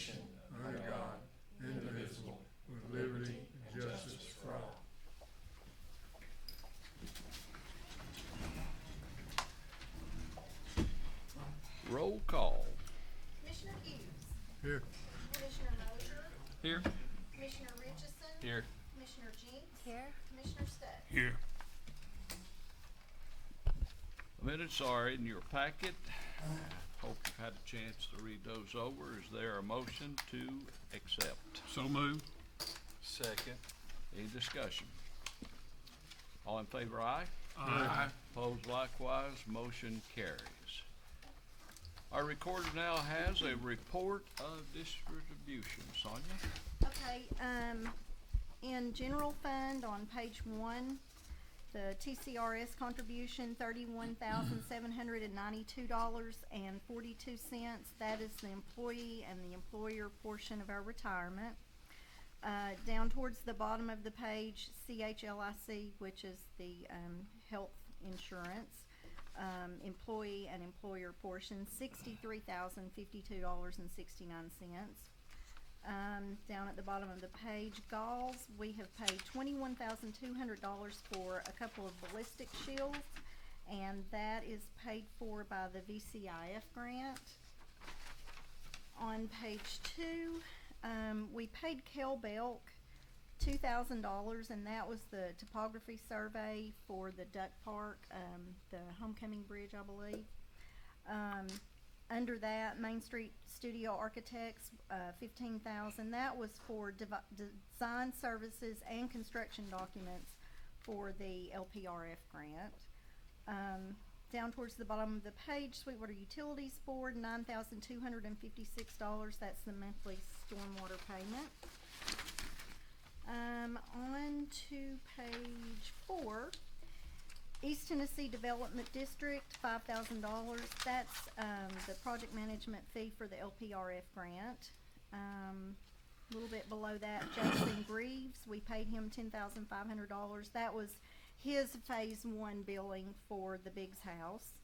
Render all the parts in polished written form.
nation, under God, indivisible, with liberty and justice for all. Roll call. Commissioner Hughes. Here. Commissioner Mosier. Here. Commissioner Richardson. Here. Commissioner Jinks. Here. Commissioner Stutz. Here. Minutes are in your packet. Hope you've had a chance to read those over. Is there a motion to accept? So moved. Second. Any discussion? All in favor, aye? Aye. Opposed likewise, motion carries. Our recorder now has a report of distribution. Sonia? Okay, in general fund on page 1, the TCRS contribution, $31,792.42. That is the employee and the employer portion of our retirement. Down towards the bottom of the page, CHLIC, which is the health insurance, employee and employer portion, $63,052.69. Down at the bottom of the page, galls, we have paid $21,200 for a couple of ballistic shields, and that is paid for by the VCIF grant. On page 2, we paid Kel Belk $2,000, and that was the topography survey for the Duck Park, the Homecoming Bridge, I believe. Under that, Main Street Studio Architects, $15,000. That was for design services and construction documents for the LPRF grant. Down towards the bottom of the page, Sweetwater Utilities Board, $9,256. That's the monthly stormwater payment. On to page 4. East Tennessee Development District, $5,000. That's the project management fee for the LPRF grant. A little bit below that, Jason Greaves, we paid him $10,500. That was his phase 1 billing for the Biggs house.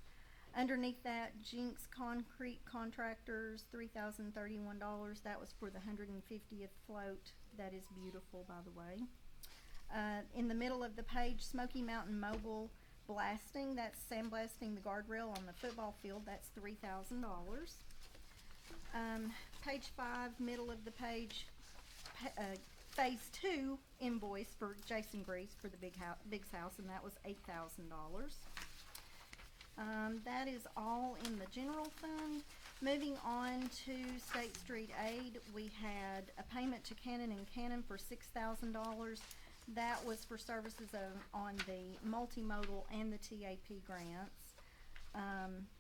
Underneath that, Jinks Concrete Contractors, $3,031. That was for the 150th float. That is beautiful, by the way. In the middle of the page, Smoky Mountain Mobile Blasting, that's sandblasting the guardrail on the football field, that's $3,000. Page 5, middle of the page, phase 2 invoice for Jason Greaves for the Biggs house, and that was $8,000. That is all in the general fund. Moving on to State Street Aid, we had a payment to Cannon & Cannon for $6,000. That was for services on the multimodal and the TAP grants.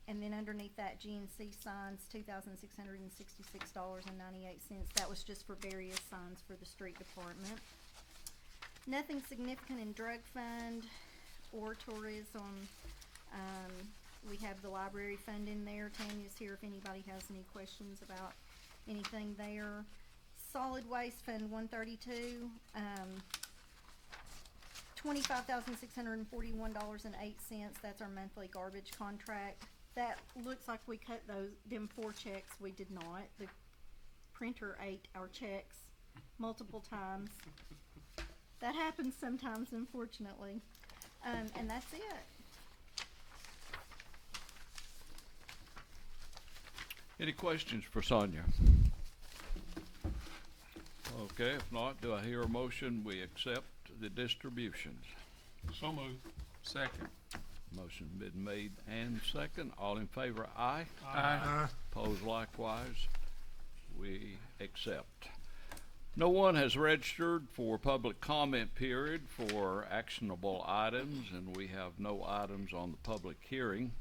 And then underneath that, GNC signs, $2,666.98. That was just for various signs for the street department. Nothing significant in drug fund or tourism. We have the library fund in there. Tanya's here if anybody has any questions about anything there. Solid Waste Fund 132, $25,641.08. That's our monthly garbage contract. That looks like we cut them 4 checks. We did not. The printer ate our checks multiple times. That happens sometimes, unfortunately. And that's it. Any questions for Sonia? Okay, if not, do I hear a motion we accept the distributions? So moved. Second. Motion been made and second. All in favor, aye. Aye. Opposed likewise, we accept. No one has registered for public comment period for actionable items, and we have no items on the public hearing.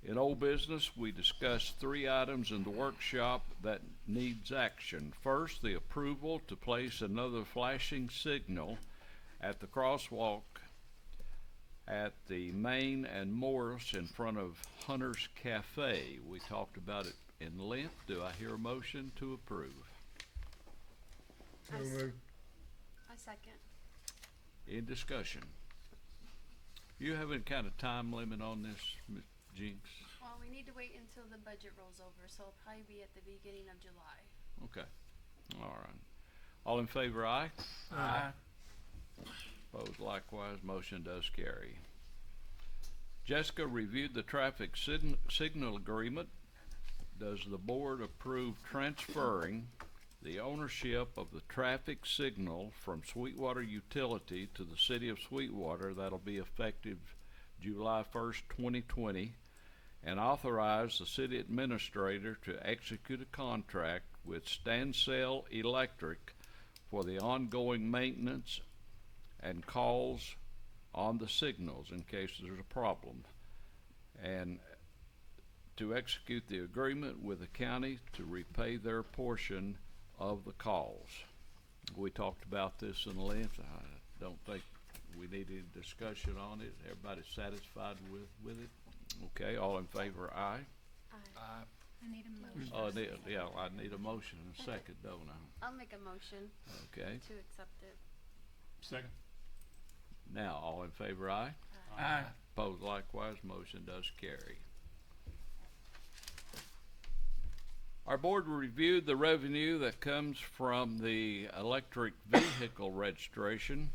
In old business, we discussed 3 items in the workshop that needs action. First, the approval to place another flashing signal at the crosswalk at the Main and Morris in front of Hunter's Cafe. We talked about it in length. Do I hear a motion to approve? So moved. I second. In discussion. You have any kind of time limit on this, Ms. Jinks? Well, we need to wait until the budget rolls over, so it'll probably be at the beginning of July. Okay, all right. All in favor, aye? Aye. Opposed likewise, motion does carry. Jessica reviewed the traffic signal agreement. Does the board approve transferring the ownership of the traffic signal from Sweetwater Utility to the City of Sweetwater? That'll be effective July 1st, 2020, and authorize the city administrator to execute a contract with Stansell Electric for the ongoing maintenance and calls on the signals in case there's a problem, and to execute the agreement with the county to repay their portion of the calls. We talked about this in length. I don't think we need any discussion on it. Everybody's satisfied with it? Okay, all in favor, aye? Aye. I need a motion. I need a motion and a second, don't I? I'll make a motion Okay, to accept it. Second. now, all in favor, aye? Aye. Opposed likewise, motion does carry. Our board reviewed the revenue that comes from the electric vehicle registration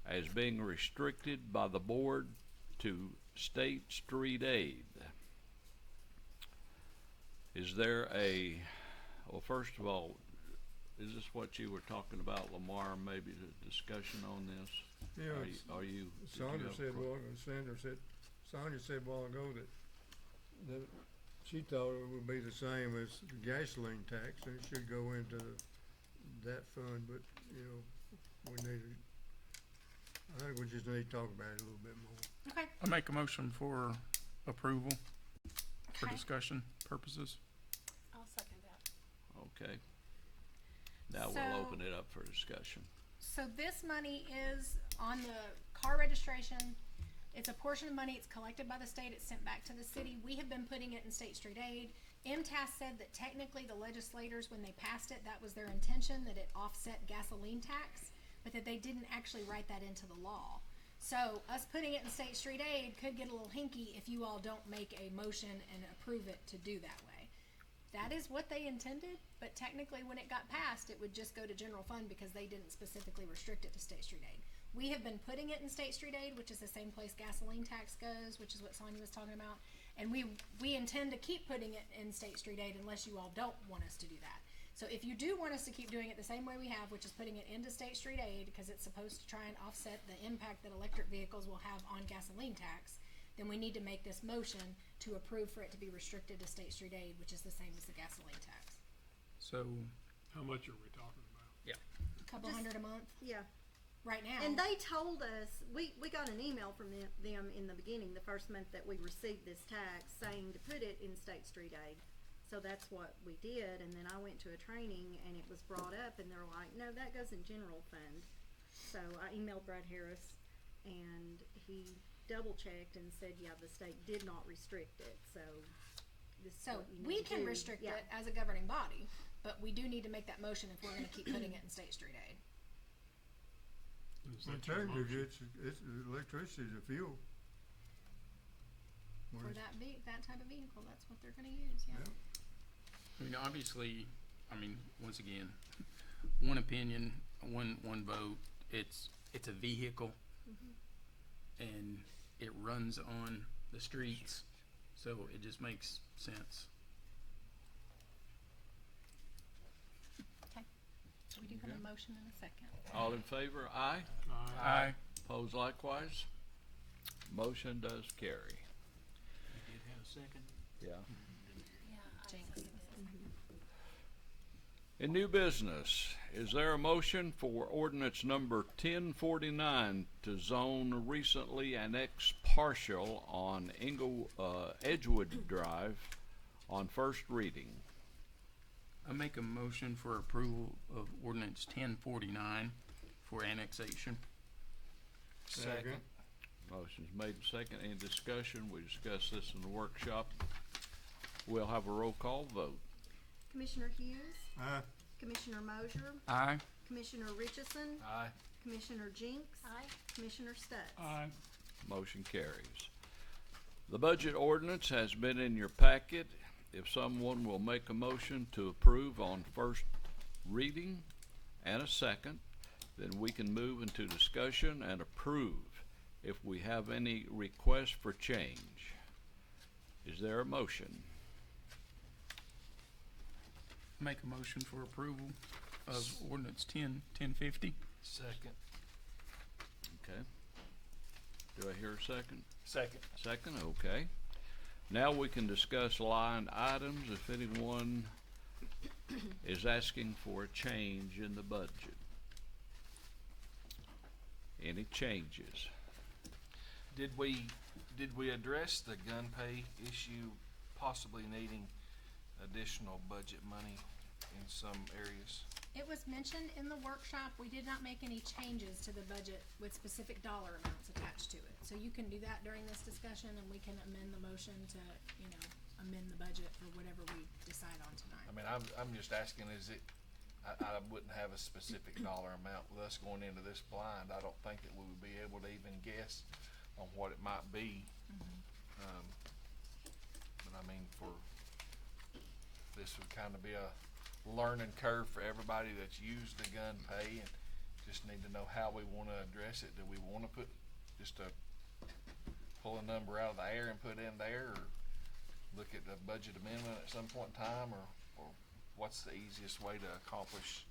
as being restricted by the board to State Street Aid. Is there well, first of all, is this what you were talking about, Lamar, maybe the discussion on this? Yeah, Are you? Sonia said, Sonia said a while ago that she thought it would be the same as the gasoline tax, and it should go into that fund, but, you know, I think we just need to talk about it a little bit more. Okay. I make a motion for approval for Okay. discussion purposes. I'll second that. Okay. Now So- we'll open it up for discussion. So this money is on the car registration. It's a portion of money. It's collected by the state. It's sent back to the city. We have been putting it in State Street Aid. MTAS said that technically the legislators, when they passed it, that was their intention, that it offset gasoline tax, but that they didn't actually write that into the law. So us putting it in State Street Aid could get a little hinky if you all don't make a motion and approve it to do that way. That is what they intended, but technically when it got passed, it would just go to general fund because they didn't specifically restrict it to State Street Aid. We have been putting it in State Street Aid, which is the same place gasoline tax goes, which is what Sonia was talking about. And we intend to keep putting it in State Street Aid unless you all don't want us to do that. So if you do want us to keep doing it the same way we have, which is putting it into State Street Aid, because it's supposed to try and offset the impact that electric vehicles will have on gasoline tax, then we need to make this motion to approve for it to be restricted to State Street Aid, which is the same as the gasoline tax. So, How much are we talking about? A couple Just- hundred a month Yeah. right now. And they told us, we got an email from them in the beginning, the first month that we received this tax, saying to put it in State Street Aid. So that's what we did, and then I went to a training and it was brought up and they're like, no, that goes in general fund. So I emailed Brad Harris and he double checked and said, yeah, the state did not restrict it, so this is So what you need we to can do. restrict Yeah. it as a governing body, but we do need to make that motion if we're gonna keep putting it in State Street Aid. Is Well, that your technically, motion? it's electricity is a fuel. For Whereas- that type of vehicle, that's what they're gonna use, yeah. Yeah. I mean, obviously, once again, one opinion, one vote. It's a vehicle, and it runs on the streets, so it just makes sense. Okay, so we do have a motion and a second. All in favor, aye? aye. Opposed likewise? Motion does carry. You did have a second? Yeah. Yeah, I Jinx. second it. In new business, is there a motion for ordinance number 1049 to zone recently annexed partial on Edgewood Drive on first reading? I make a motion for approval of ordinance 1049 for annexation. Second. Motion's made and second. Any discussion? We discussed this in the workshop. We'll have a roll call vote. Commissioner Hughes, Aye. Commissioner Mosier, Aye. Commissioner Richardson, Aye. Commissioner Jinks, Aye. Commissioner Stutz. Aye. Motion carries. The budget ordinance has been in your packet. If someone will make a motion to approve on first reading and a second, then we can move into discussion and approve if we have any requests for change. Is there a motion? Make a motion for approval of ordinance 1050. Second. Okay. Do I hear a second? Second. Second, okay. Now we can discuss line items if anyone is asking for a change in the budget. Any changes? Did we address the gun pay issue, possibly needing additional budget money in some areas? It was mentioned in the workshop. We did not make any changes to the budget with specific dollar amounts attached to it. So you can do that during this discussion, and we can amend the motion to, amend the budget for whatever we decide on tonight. I mean, I'm just asking, I wouldn't have a specific dollar amount with us going into this blind. I don't think that we would be able to even guess on what it might be. But I mean, this would kind of be a learning curve for everybody that's used the gun pay, and just need to know how we want to address it. Do we want to pull a number out of the air and put it in there, or look at the budget amendment at some point in time, or what's the easiest way to accomplish?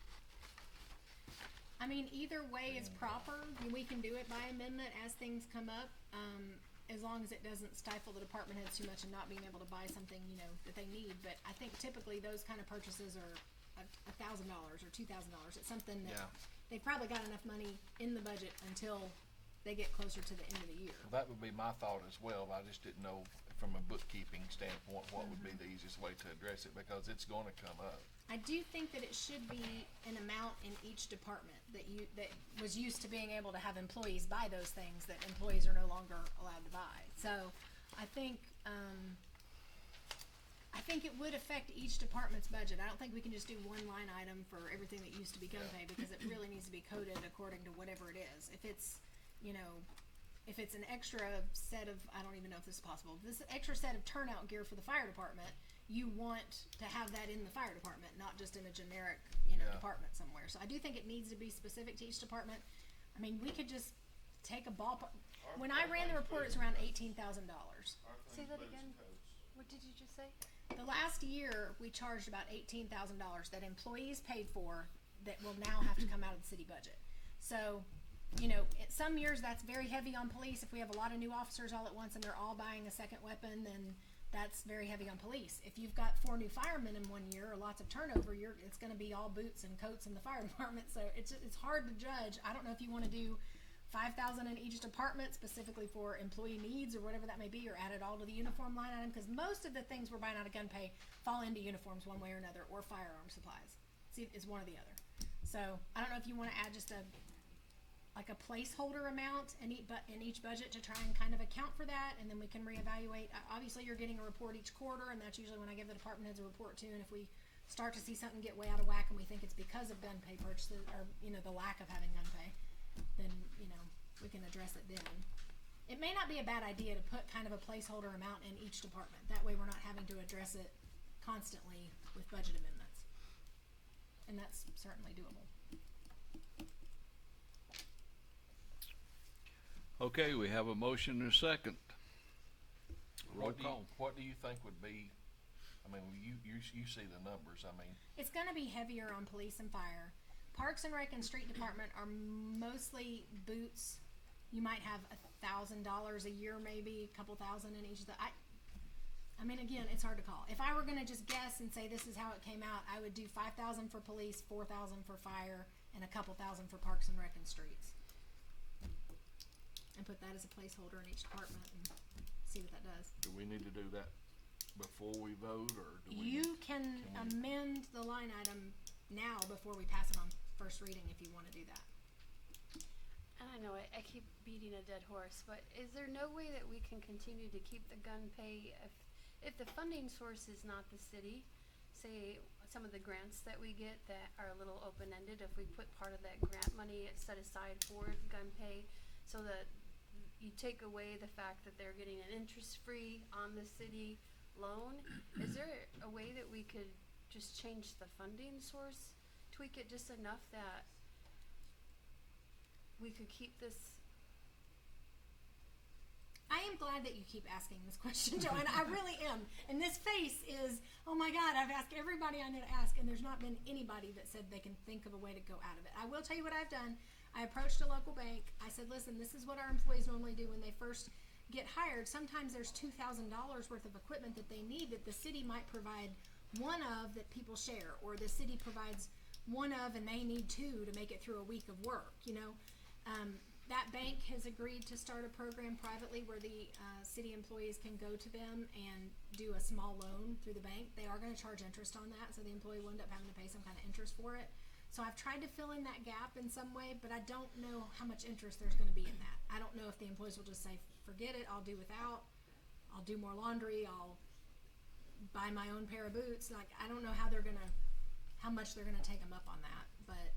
I mean, either way is proper. We can do it by amendment as things come up, as long as it doesn't stifle the department heads too much and not being able to buy something, that they need. But I think typically those kind of purchases are $1,000 or $2,000. It's something that they've probably got enough money in the budget until they get closer to the end of the year. Well, that would be my thought as well. I just didn't know from a bookkeeping standpoint what would be the easiest way to address it, because it's going to come up. I do think that it should be an amount in each department that was used to being able to have employees buy those things that employees are no longer allowed to buy. So I think it would affect each department's budget. I don't think we can just do one line item for everything that used to be gun pay, because it really needs to be coded according to whatever it is. If it's, if it's an extra set of, I don't even know if this is possible, if this is an extra set of turnout gear for the fire department, you want to have that in the fire department, not just in a generic, department somewhere. So I do think it needs to be specific to each department. I mean, we could just take a ballpark. When I ran the report, it's around $18,000. Say that again. What did you just say? The last year, we charged about $18,000 that employees paid for that will now have to come out of the city budget. So, some years that's very heavy on police. If we have a lot of new officers all at once and they're all buying a second weapon, then that's very heavy on police. If you've got 4 new firemen in 1 year or lots of turnover, it's going to be all boots and coats in the fire department. So it's hard to judge. I don't know if you want to do $5,000 in each department specifically for employee needs or whatever that may be, or add it all to the uniform line item, because most of the things we're buying out of gun pay fall into uniforms one way or another, or firearm supplies. See, it's one or the other. So I don't know if you want to add just a placeholder amount in each budget to try and kind of account for that, and then we can reevaluate. Obviously, you're getting a report each quarter, and that's usually when I give the department heads a report too. And if we start to see something get way out of whack and we think it's because of gun pay purchases, or the lack of having gun pay, then we can address it then. It may not be a bad idea to put kind of a placeholder amount in each department. That way we're not having to address it constantly with budget amendments. And that's certainly doable. Okay, we have a motion and a second. Roll call. What do you think would be? I mean, you see the numbers. I mean, it's going to be heavier on police and fire. Parks and Rec and Street Department are mostly boots. You might have $1,000 a year, maybe a couple thousand in each of the. I mean, again, it's hard to call. If I were going to just guess and say this is how it came out, I would do $5,000 for police, $4,000 for fire, and a couple thousand for Parks and Rec and Streets. And put that as a placeholder in each department and see what that does. do we need to do that before we vote, or do we? You can amend the line item now before we pass it on first reading if you want to do that. And I know I keep beating a dead horse, but is there no way that we can continue to keep the gun pay if the funding source is not the city? Say some of the grants that we get that are a little open-ended, if we put part of that grant money set aside for gun pay, so that you take away the fact that they're getting an interest-free on the city loan, is there a way that we could just change the funding source to tweak it just enough that we could keep this? I am glad that you keep asking this question, Joanne. I really am. And this face is, oh my God, I've asked everybody I know to ask, and there's not been anybody that said they can think of a way to go out of it. I will tell you what I've done. I approached a local bank. I said, listen, this is what our employees normally do when they first get hired. Sometimes there's $2,000 worth of equipment that they need that the city might provide one of that people share, or the city provides one of and they need two to make it through a week of work, you know. That bank has agreed to start a program privately where the city employees can go to them and do a small loan through the bank. They are going to charge interest on that, so the employee will end up having to pay some kind of interest for it. So I've tried to fill in that gap in some way, but I don't know how much interest there's going to be in that. I don't know if the employees will just say, forget it, I'll do without, I'll do more laundry, I'll buy my own pair of boots. Like, I don't know how much they're going to take them up on that. But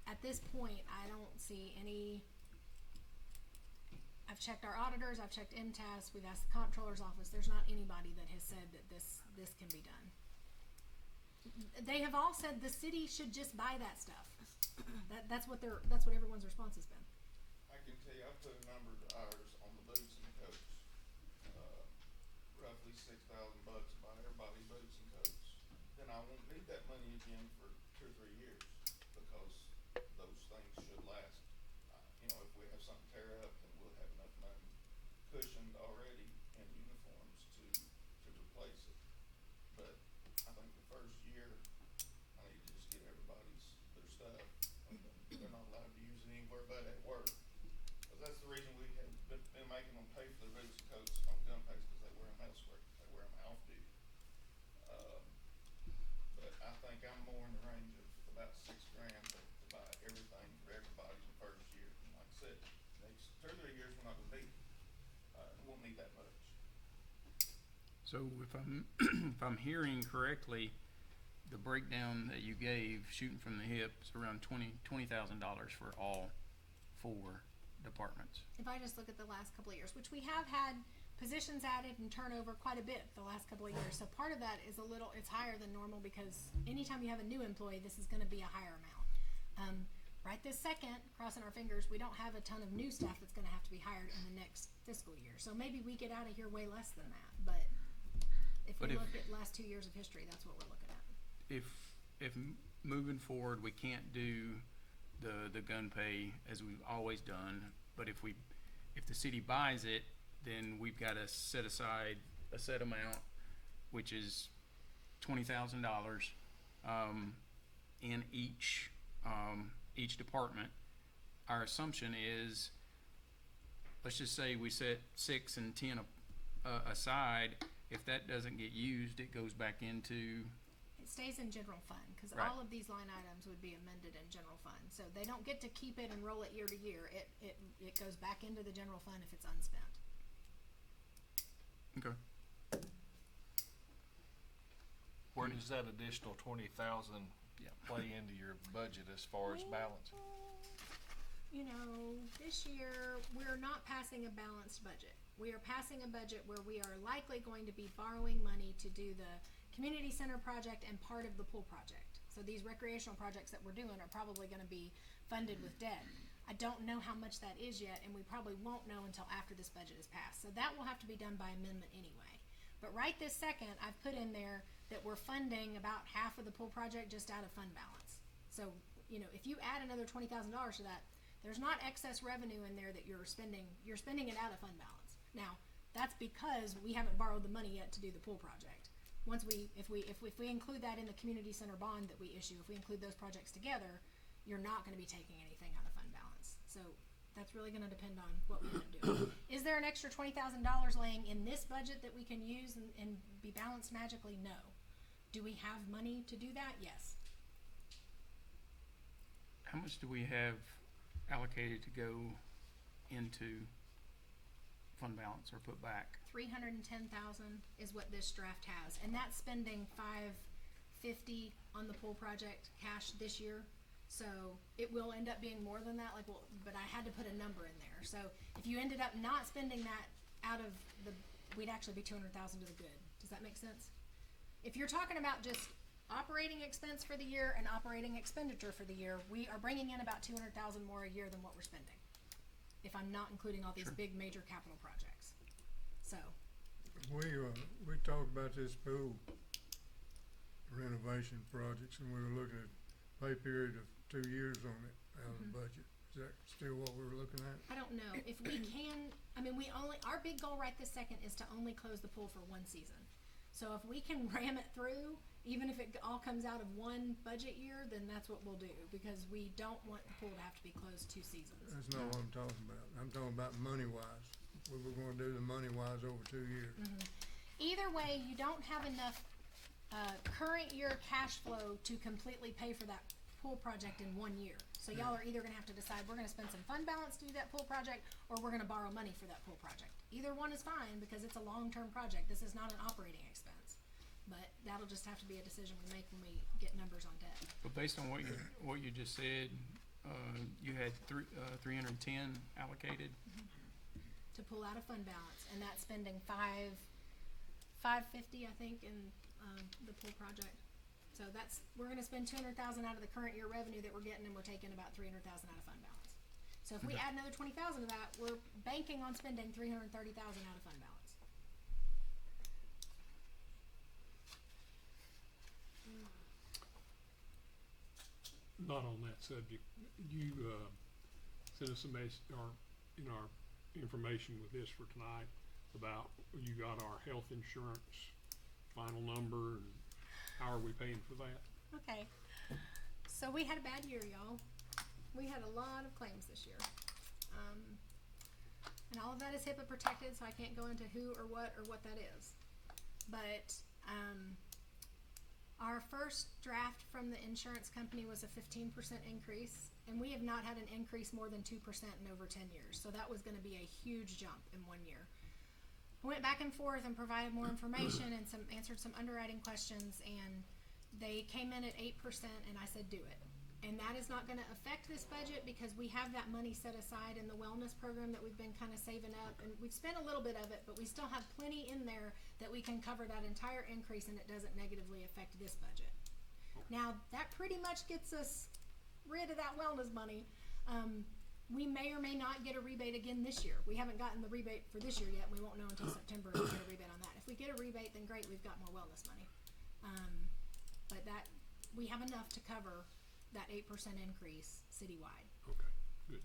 at this point, I don't see any. I've checked our auditors, I've checked MTAS, we've asked the comptroller's office. There's not anybody that has said that this can be done. They have all said the city should just buy that stuff. That's what everyone's response has been. I can tell you, I put a number of hours on the boots and coats. Roughly $6,000 to buy everybody boots and coats. Then I won't need that money again for 2 or 3 years because those things should last. You know, if we have something tear up, then we'll have enough money cushioned already in uniforms to replace it. But I think the first year, I need to just get their stuff. And they're not allowed to use it anywhere but at work. Because that's the reason we have been making them pay for the boots and coats on gun pays, because they wear them elsewhere. They wear them off duty. But I think I'm more in the range of about $6 grand to buy everything for everybody the first year. And like I said, next 2 or 3 years we're not gonna need it. We won't need that much. So if I'm if I'm hearing correctly, the breakdown that you gave, shooting from the hip, is around $20,000 for all 4 departments. If I just look at the last couple of years, which we have had positions added and turnover quite a bit the last couple of years. So part of that is it's higher than normal because anytime you have a new employee, this is going to be a higher amount. Right this second, crossing our fingers, we don't have a ton of new staff that's going to have to be hired in the next fiscal year. So maybe we get out of here way less than that. But if we look at last 2 years of history, that's what we're looking at. If moving forward we can't do the gun pay as we've always done, but if the city buys it, then we've got to set aside a set amount, which is $20,000 in each department. Our assumption is, let's just say we set 6 and 10 aside. If that doesn't get used, it goes back into. It stays in general fund because Right. all of these line items would be amended in general fund. So they don't get to keep it and roll it year to year. It goes back into the general fund if it's unspent. Okay. Where does that additional 20,000 play into your budget as far as balance? You know, this year we're not passing a balanced budget. We are passing a budget where we are likely going to be borrowing money to do the community center project and part of the pool project. So these recreational projects that we're doing are probably going to be funded with debt. I don't know how much that is yet, and we probably won't know until after this budget is passed. So that will have to be done by amendment anyway. But right this second, I've put in there that we're funding about half of the pool project just out of fund balance. So, you know, if you add another $20,000 to that, there's not excess revenue in there that you're spending it out of fund balance. Now, that's because we haven't borrowed the money yet to do the pool project. If we include that in the community center bond that we issue, if we include those projects together, you're not going to be taking anything out of fund balance. So that's really going to depend on what we end up doing. Is there an extra $20,000 laying in this budget that we can use and be balanced magically? No. Do we have money to do that? Yes. How much do we have allocated to go into fund balance or put back? $310,000 is what this draft has, and that's spending $550 on the pool project cash this year. So it will end up being more than that. But I had to put a number in there. So if you ended up not spending that out of we'd actually be $200,000 to the good. Does that make sense? If you're talking about just operating expense for the year and operating expenditure for the year, we are bringing in about 200,000 more a year than what we're spending. If I'm not including all these big major capital projects. So, We talked about this pool renovation projects, and we were looking at pay period of 2 years on it out of the budget. Is that still what we were looking at? I don't know if we can, I mean, our big goal right this second is to only close the pool for one season. So if we can ram it through, even if it all comes out of one budget year, then that's what we'll do, because we don't want the pool to have to be closed 2 seasons. That's not what I'm talking about. I'm talking about money-wise. We were gonna do the money-wise over 2 years. Either way, you don't have enough, current year cash flow to completely pay for that pool project in 1 year. So y'all are either gonna have to decide, we're gonna spend some fund balance to do that pool project, or we're gonna borrow money for that pool project. Either one is fine, because it's a long-term project. This is not an operating expense. But that'll just have to be a decision we make when we get numbers on debt. But based on what you just said, you had 310 allocated. To pull out of fund balance, and that's spending $550, I think, in the pool project. So we're gonna spend 200,000 out of the current year revenue that we're getting, and we're taking about 300,000 out of fund balance. So if we add another 20,000 to that, we're banking on spending 330,000 out of fund balance. Not on that subject, you, sent us a message, or in our information with this for tonight, about you got our health insurance final number, and how are we paying for that? Okay, so we had a bad year, y'all. We had a lot of claims this year. And all of that is HIPAA protected, so I can't go into who or what that is. But, our first draft from the insurance company was a 15% increase, and we have not had an increase more than 2% in over 10 years. So that was gonna be a huge jump in 1 year. I went back and forth and provided more information and answered some underwriting questions, and they came in at 8%, and I said, do it. And that is not gonna affect this budget, because we have that money set aside in the wellness program that we've been kinda saving up, and we've spent a little bit of it, but we still have plenty in there that we can cover that entire increase, and it doesn't negatively affect this budget. Now, that pretty much gets us rid of that wellness money. We may or may not get a rebate again this year. We haven't gotten the rebate for this year yet, and we won't know until September if we get a rebate on that. If we get a rebate, then great, we've got more wellness money. But we have enough to cover that 8% increase citywide. Okay, good.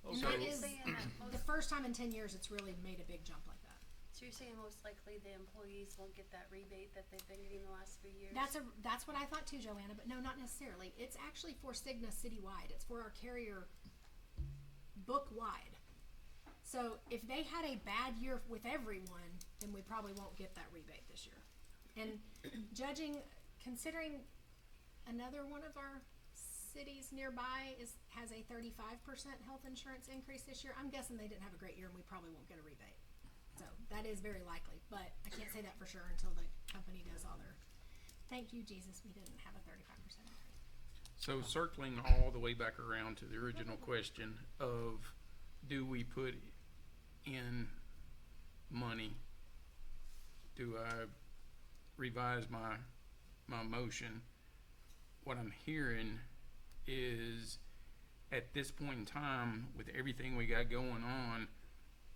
And Okay. that is the first time in 10 years it's really made a big jump like that. So you're saying most likely the employees won't get that rebate that they've been getting the last few years? That's what I thought too, Joanna, but no, not necessarily. It's actually for Cigna citywide. It's for our carrier book wide. So if they had a bad year with everyone, then we probably won't get that rebate this year. And considering another one of our cities nearby has a 35% health insurance increase this year, I'm guessing they didn't have a great year, and we probably won't get a rebate. So that is very likely, but I can't say that for sure until the company does all their, thank you, Jesus, we didn't have a 35% increase. So circling all the way back around to the original question of, do we put in money? Do I revise my motion? What I'm hearing is, at this point in time, with everything we got going on,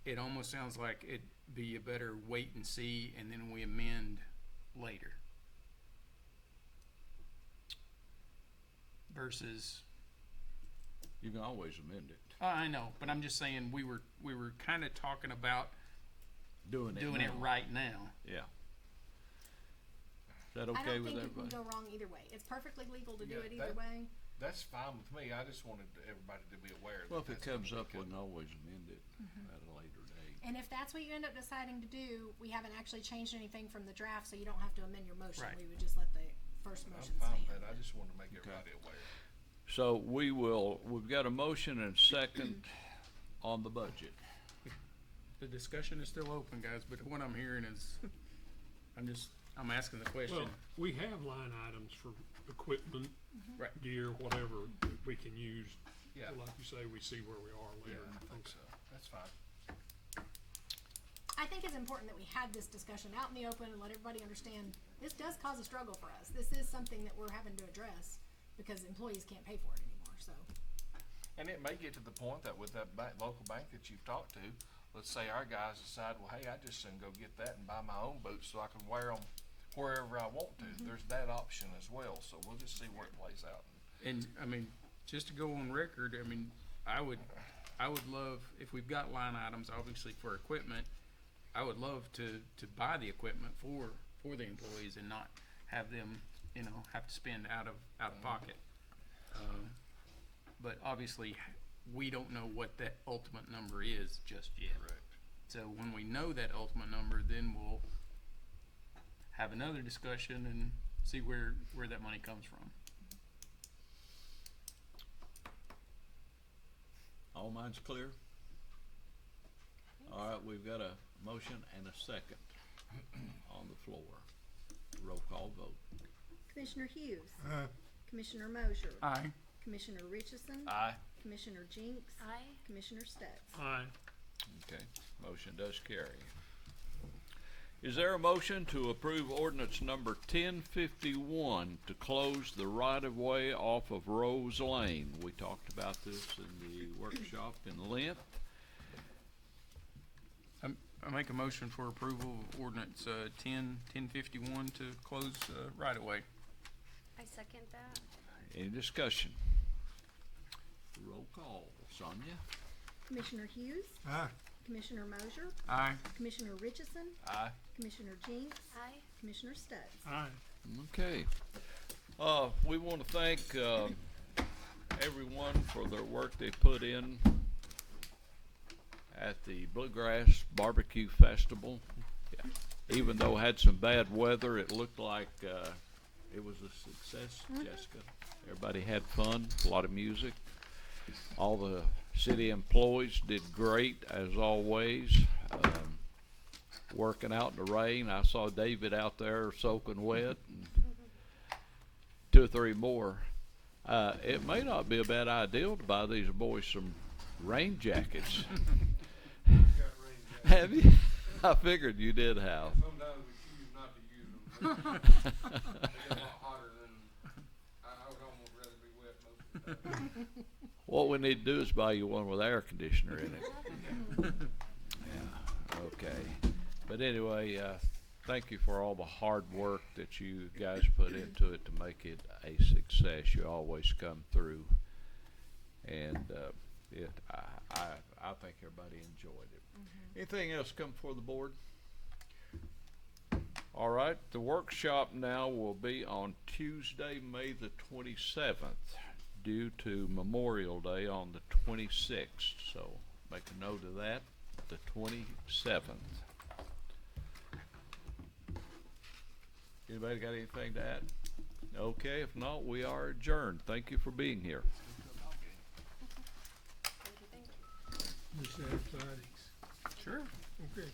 it almost sounds like it'd be a better wait and see, and then we amend later. Versus, You can always amend it. I know, but I'm just saying, we were kind of talking about Doing it it now. right now. Yeah. Is that I okay don't with think it can everybody? go wrong either way. It's perfectly legal to do Yeah, it either way. That's fine with me. I just wanted everybody to be aware. Well, that if it that's comes gonna up, be we good. can always amend it at a later date. And if that's what you end up deciding to do, we haven't actually changed anything from the draft, so you don't have to amend your motion. Right. We would just let the first I'm motion fine stand. with that. I just wanted to make everybody aware. So we've got a motion and second on the budget. The discussion is still open, guys, but what I'm hearing is, I'm asking the question. Well, we have line items for equipment, Right. gear, whatever that we can use. Yeah. Like you say, we see where we are Yeah, later. I think so. That's fine. I think it's important that we had this discussion out in the open and let everybody understand This does cause a struggle for us. This is something that we're having to address because employees can't pay for it anymore, so. And it may get to the point that with that local bank that you've talked to, let's say our guys decide, well, hey, I just can go get that and buy my own boots so I can wear them wherever I want to. There's that option as well, so we'll just see where it plays out. And, I mean, just to go on record, I mean, I would love, if we've got line items, obviously for equipment, I would love to buy the equipment for the employees and not have them, have to spend out of pocket. But obviously, we don't know what that ultimate number is just yet. Correct. So when we know that ultimate number, then we'll have another discussion and see where that money comes from. All minds clear? All right, we've got a motion and a second on the floor. Roll call vote. Commissioner Hughes. Aye. Commissioner Mosier. Aye. Commissioner Richardson. Aye. Commissioner Jinks. Aye. Commissioner Stutz. Aye. Okay, motion does carry. Is there a motion to approve ordinance number 1051 to close the right-of-way off of Rose Lane? We talked about this in the workshop in length. I make a motion for approval of ordinance 1051 to close right away. I second that. Any discussion? Roll call. Sonia? Commissioner Hughes. Aye. Commissioner Mosier. Aye. Commissioner Richardson. Aye. Commissioner Jinks. Aye. Commissioner Stutz. Aye. Okay. We want to thank everyone for their work they put in at the Bluegrass Barbecue Festival. Yeah. Even though it had some bad weather, it looked like it was a success, Jessica. Everybody had fun, a lot of music. All the city employees did great, as always. Working out in the rain. I saw David out there soaking wet. And 2 or 3 more. It may not be a bad idea to buy these boys some rain jackets. Have you? I figured you did have. Sometimes we choose not to use them. They get a lot hotter than, I would almost rather be wet most of the time. What we need to do is buy you one with air conditioner in it. Yeah, okay. But anyway, thank you for all the hard work that you guys put into it to make it a success. You always come through, and I think everybody enjoyed it. Anything else come before the board? All right, the workshop now will be on Tuesday, May the 27th, due to Memorial Day on the 26th. So make a note of that, the 27th. Anybody got anything to add? Okay, if not, we are adjourned. Thank you for being here. Thank you, thank you. Just outside. Sure. Okay.